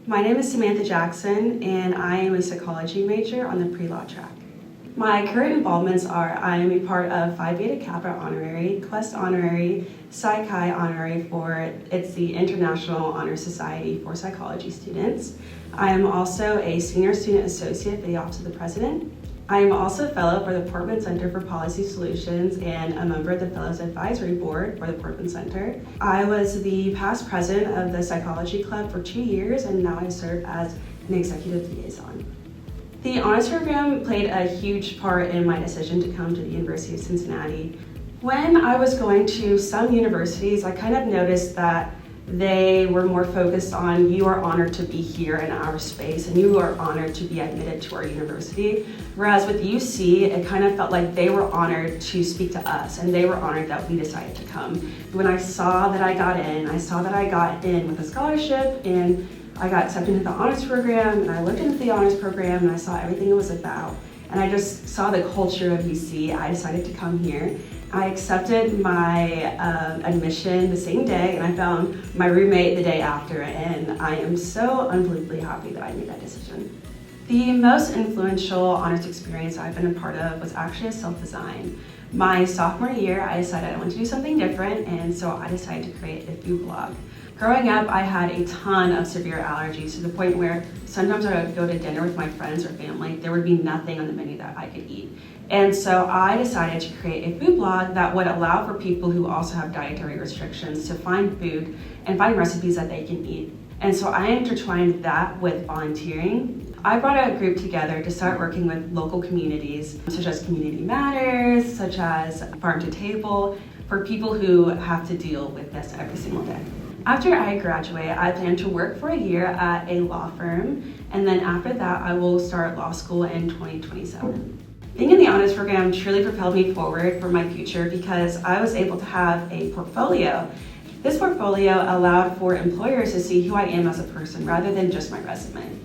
My name is Samantha Jackson, and I am a psychology major on the pre-law track. My current involvements are I am a part of Phi Beta Kappa Honorary, Quest Honorary, Psi Chi Honorary it's the International Honor Society for Psychology students. I am also a Senior Student Associate for the Office of the President. I am also a fellow for the Portman Center for Policy Solutions and a member of the Fellows Advisory Board for the Portman Center. I was the past president of the Psychology Club for 2 years, and now I serve as an executive liaison. The honors program played a huge part in my decision to come to the University of Cincinnati. When I was going to some universities, I kind of noticed that they were more focused on you are honored to be here in our space and you are honored to be admitted to our university. Whereas with UC, it kind of felt like they were honored to speak to us and they were honored that we decided to come. When I saw that I got in with a scholarship and I got accepted into the honors program, and I looked into the honors program and I saw everything it was about. And I just saw the culture of UC. I decided to come here. I accepted my admission the same day, and I found my roommate the day after, and I am so unbelievably happy that I made that decision. The most influential honors experience I've been a part of was actually a self-design. My sophomore year, I decided I wanted to do something different, and so I decided to create a food blog. Growing up, I had a ton of severe allergies to the point where sometimes I would go to dinner with my friends or family, there would be nothing on the menu that I could eat. And so I decided to create a food blog that would allow for people who also have dietary restrictions to find food and find recipes that they can eat. And so I intertwined that with volunteering. I brought a group together to start working with local communities, such as Community Matters, such as Farm to Table, for people who have to deal with this every single day. After I graduate, I plan to work for a year at a law firm, and then after that, I will start law school in 2027. Being in the honors program truly propelled me forward for my future because I was able to have a portfolio. This portfolio allowed for employers to see who I am as a person rather than just my resume.